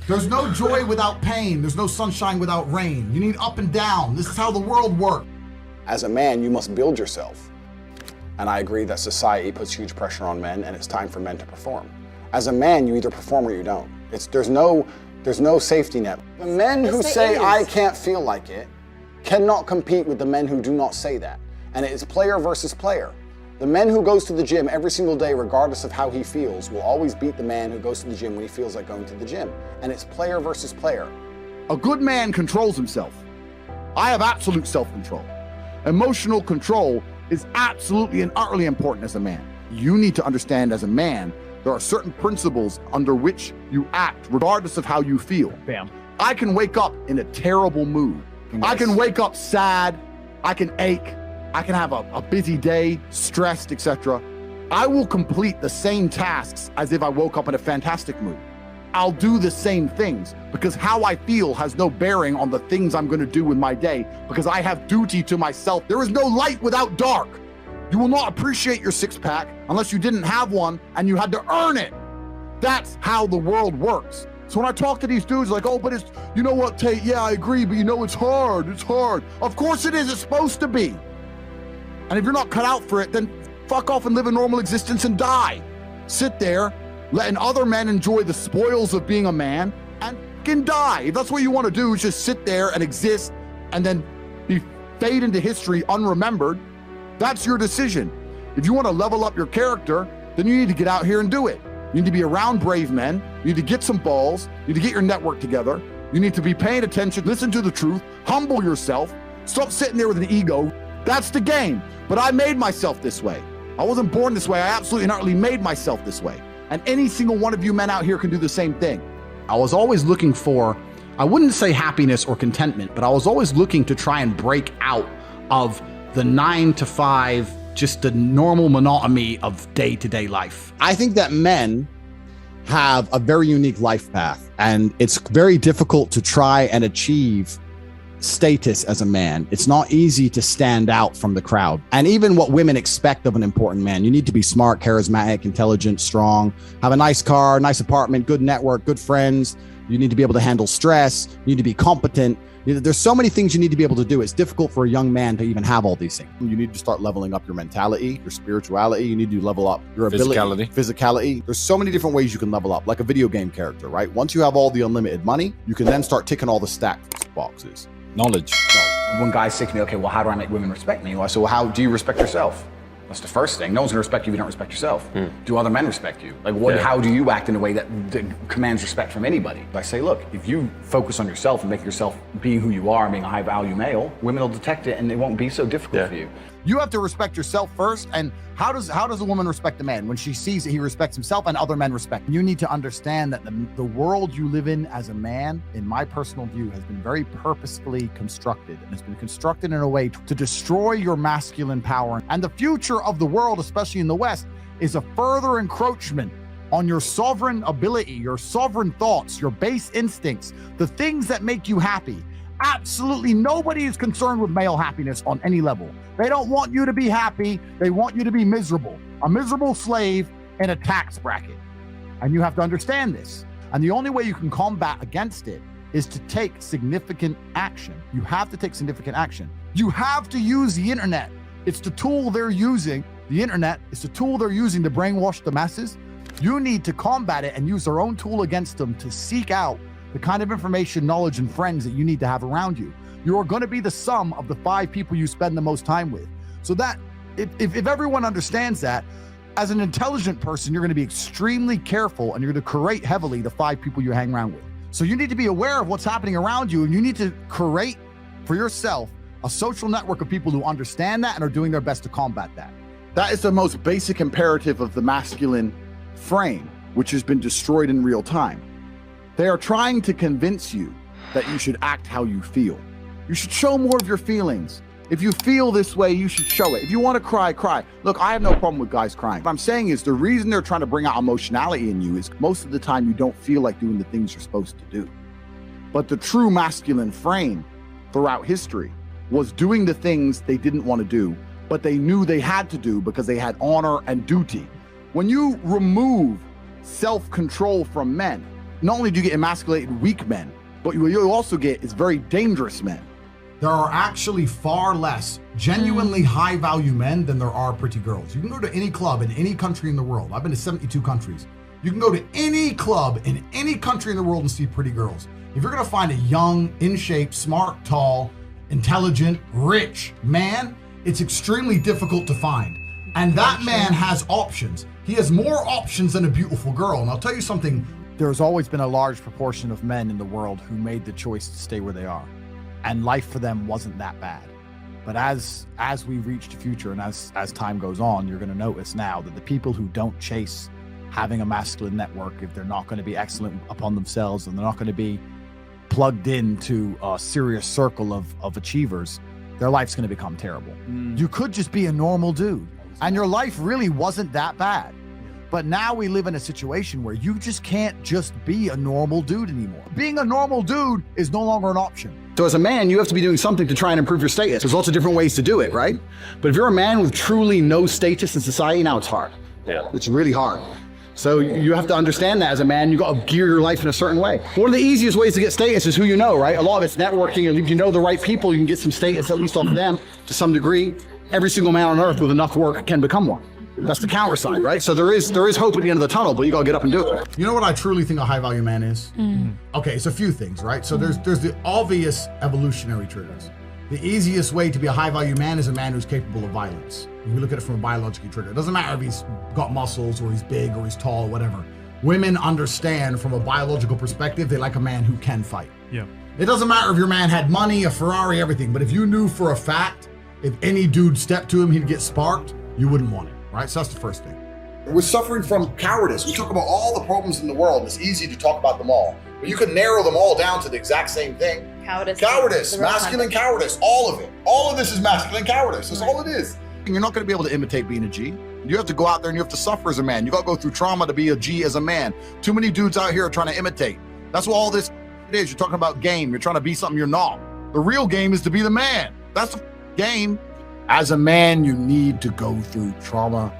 There's no joy without pain. There's no sunshine without rain. You need up and down. This is how the world works. As a man, you must build yourself. And I agree that society puts huge pressure on men, and it's time for men to perform. As a man, you either perform or you don't. There's no safety net. The men who say, I can't feel like it, cannot compete with the men who do not say that. And it is player versus player. The man who goes to the gym every single day, regardless of how he feels, will always beat the man who goes to the gym when he feels like going to the gym. And it's player versus player. A good man controls himself. I have absolute self-control. Emotional control is absolutely and utterly important as a man. You need to understand as a man, there are certain principles under which you act regardless of how you feel. Bam. I can wake up in a terrible mood. Nice. I can wake up sad. I can ache. I can have a busy day, stressed, etc. I will complete the same tasks as if I woke up in a fantastic mood. I'll do the same things because how I feel has no bearing on the things I'm going to do in my day because I have duty to myself. There is no light without dark. You will not appreciate your six-pack unless you didn't have one and you had to earn it. That's how the world works. So when I talk to these dudes like, oh, but it's, you know what, Tate, yeah, I agree, but you know, it's hard. Of course it is, it's supposed to be. And if you're not cut out for it, then fuck off and live a normal existence and die. Sit there, letting other men enjoy the spoils of being a man and fucking die. If that's what you want to do, is just sit there and exist and then fade into history unremembered, that's your decision. If you want to level up your character, then you need to get out here and do it. You need to be around brave men. You need to get some balls. You need to get your network together. You need to be paying attention, listen to the truth, humble yourself, stop sitting there with an ego. That's the game. But I made myself this way. I wasn't born this way. I absolutely and utterly made myself this way. And any single one of you men out here can do the same thing. I was always looking for, I wouldn't say happiness or contentment, but I was always looking to try and break out of the 9 to 5, just the normal monotony of day-to-day life. I think that men have a very unique life path, and it's very difficult to try and achieve status as a man. It's not easy to stand out from the crowd. And even what women expect of an important man, you need to be smart, charismatic, intelligent, strong, have a nice car, nice apartment, good network, good friends. You need to be able to handle stress. You need to be competent. There's so many things you need to be able to do. It's difficult for a young man to even have all these things. You need to start leveling up your mentality, your spirituality. You need to level up your ability, physicality. There's so many different ways you can level up, like a video game character, right? Once you have all the unlimited money, you can then start ticking all the stat boxes. Knowledge. When guys say to me, okay, well, how do I make women respect me? Well, I say, well, how do you respect yourself? That's the first thing. No one's gonna respect you if you don't respect yourself. Do other men respect you? Like, what? Yeah. How do you act in a way that commands respect from anybody? I say, look, if you focus on yourself and make yourself being who you are, being a high-value male, women will detect it and it won't be so difficult for you. You have to respect yourself first. And how does a woman respect a man? When she sees that he respects himself and other men respect. You need to understand that the world you live in as a man, in my personal view, has been very purposefully constructed. And it's been constructed in a way to destroy your masculine power. And the future of the world, especially in the West, is a further encroachment on your sovereign ability, your sovereign thoughts, your base instincts, the things that make you happy. Absolutely nobody is concerned with male happiness on any level. They don't want you to be happy. They want you to be miserable, a miserable slave in a tax bracket. And you have to understand this. And the only way you can combat against it is to take significant action. You have to take significant action. You have to use the internet. It's the tool they're using. The internet is the tool they're using to brainwash the masses. You need to combat it and use their own tool against them to seek out the kind of information, knowledge, and friends that you need to have around you. You are going to be the sum of the 5 people you spend the most time with. So that if everyone understands that, as an intelligent person, you're going to be extremely careful and you're going to curate heavily the 5 people you hang around with. So you need to be aware of what's happening around you, and you need to curate for yourself a social network of people who understand that and are doing their best to combat that. That is the most basic imperative of the masculine frame, which has been destroyed in real time. They are trying to convince you that you should act how you feel. You should show more of your feelings. If you feel this way, you should show it. If you want to cry, cry. Look, I have no problem with guys crying. What I'm saying is the reason they're trying to bring out emotionality in you is most of the time you don't feel like doing the things you're supposed to do. But the true masculine frame throughout history was doing the things they didn't want to do, but they knew they had to do because they had honor and duty. When you remove self-control from men, not only do you get emasculated weak men, but what you also get is very dangerous men. There are actually far less genuinely high value men than there are pretty girls. You can go to any club in any country in the world. I've been to 72 countries. You can go to any club in any country in the world and see pretty girls. If you're gonna find a young, in shape, smart, tall, intelligent, rich man, it's extremely difficult to find. And that man has options. He has more options than a beautiful girl. And I'll tell you something. There's always been a large proportion of men in the world who made the choice to stay where they are. And life for them wasn't that bad. But as we reach the future and as time goes on, you're going to notice now that the people who don't chase having a masculine network, if they're not going to be excellent upon themselves and they're not going to be plugged into a serious circle of achievers, their life's going to become terrible. You could just be a normal dude and your life really wasn't that bad. But now we live in a situation where you just can't just be a normal dude anymore. Being a normal dude is no longer an option. So as a man, you have to be doing something to try and improve your status. There's lots of different ways to do it, right? But if you're a man with truly no status in society, now it's hard. Yeah. It's really hard. So you have to understand that as a man, you got to gear your life in a certain way. One of the easiest ways to get status is who you know, right? A lot of it's networking, and if you know the right people, you can get some status at least off of them to some degree. Every single man on earth with enough work can become one. That's the counter side, right? So there is hope at the end of the tunnel, but you gotta get up and do it. You know what I truly think a high value man is? Okay, it's a few things, right? So there's the obvious evolutionary triggers. The easiest way to be a high value man is a man who's capable of violence. If you look at it from a biological trigger, it doesn't matter if he's got muscles or he's big or he's tall or whatever. Women understand from a biological perspective, they like a man who can fight. Yeah. It doesn't matter if your man had money, a Ferrari, everything, but if you knew for a fact, if any dude stepped to him, he'd get sparked, you wouldn't want it. Right? So that's the first thing. We're suffering from cowardice. We talk about all the problems in the world. It's easy to talk about them all, but you can narrow them all down to the exact same thing. Cowardice, masculine cowardice, all of it. All of this is masculine cowardice. That's all it is. You're not going to be able to imitate being a G. You have to go out there and you have to suffer as a man. You got to go through trauma to be a G as a man. Too many dudes out here are trying to imitate. That's what all this is. You're talking about game. You're trying to be something you're not. The real game is to be the man. That's the game. As a man, you need to go through trauma.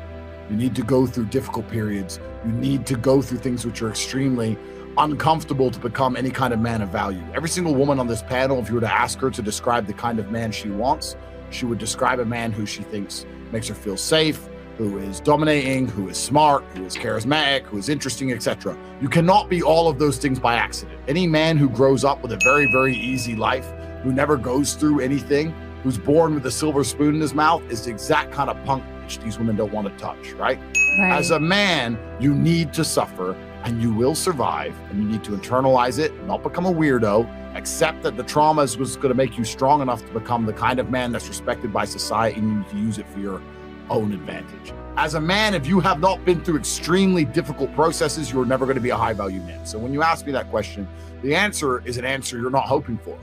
You need to go through difficult periods. You need to go through things which are extremely uncomfortable to become any kind of man of value. Every single woman on this panel, if you were to ask her to describe the kind of man she wants, she would describe a man who she thinks makes her feel safe, who is dominating, who is smart, who is charismatic, who is interesting, etc. You cannot be all of those things by accident. Any man who grows up with a very, very easy life, who never goes through anything, who's born with a silver spoon in his mouth is the exact kind of punk which these women don't want to touch, right? As a man, you need to suffer and you will survive, and you need to internalize it, not become a weirdo, accept that the trauma is going to make you strong enough to become the kind of man that's respected by society, and you need to use it for your own advantage. As a man, if you have not been through extremely difficult processes, you're never going to be a high value man. So when you ask me that question, the answer is an answer you're not hoping for,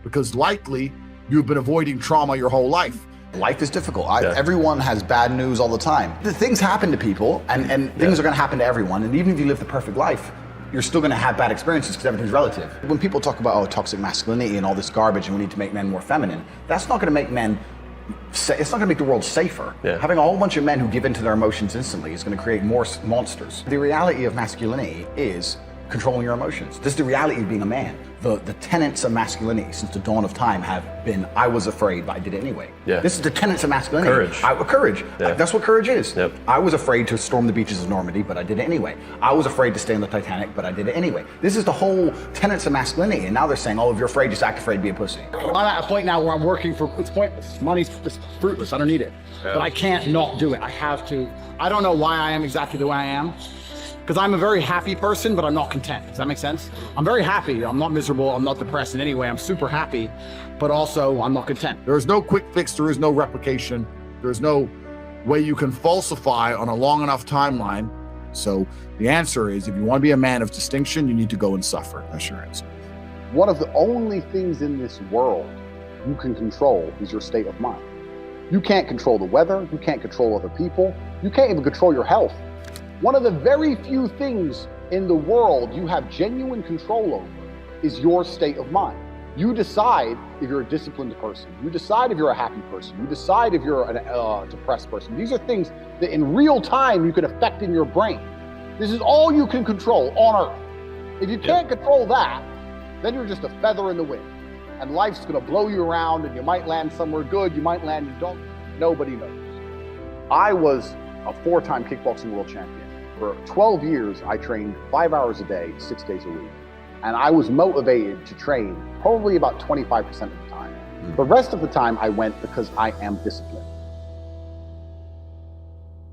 because likely you've been avoiding trauma your whole life. Life is difficult. Everyone has bad news all the time. The things happen to people, and things are going to happen to everyone. And even if you live the perfect life, you're still going to have bad experiences because everything's relative. When people talk about toxic masculinity and all this garbage, and we need to make men more feminine, that's not going to make men. It's not going to make the world safer. Having a whole bunch of men who give in to their emotions instantly is going to create more monsters. The reality of masculinity is controlling your emotions. This is the reality of being a man. The tenets of masculinity since the dawn of time have been, I was afraid, but I did it anyway. This is the tenets of masculinity. Courage. That's what courage is. I was afraid to storm the beaches of Normandy, but I did it anyway. I was afraid to stay on the Titanic, but I did it anyway. This is the whole tenets of masculinity, and now they're saying, oh, if you're afraid, just act afraid, be a pussy. I'm at a point now where I'm working for, it's pointless. Money's just fruitless, I don't need it. But I can't not do it, I have to. I don't know why I am exactly the way I am. Because I'm a very happy person, but I'm not content. Does that make sense? I'm very happy. I'm not miserable. I'm not depressed in any way. I'm super happy, but also I'm not content. There is no quick fix. There is no replication. There's no way you can falsify on a long enough timeline. So the answer is, if you want to be a man of distinction, you need to go and suffer. That's your answer. One of the only things in this world you can control is your state of mind. You can't control the weather. You can't control other people. You can't even control your health. One of the very few things in the world you have genuine control over is your state of mind. You decide if you're a disciplined person. You decide if you're a happy person. You decide if you're a depressed person. These are things that in real time you can affect in your brain. This is all you can control on earth. If you can't control that, then you're just a feather in the wind. And life's going to blow you around, and you might land somewhere good, you might land in don't. Nobody knows. I was a 4-time kickboxing world champion. For 12 years, I trained 5 hours a day, 6 days a week. And I was motivated to train probably about 25% of the time. The rest of the time I went because I am disciplined.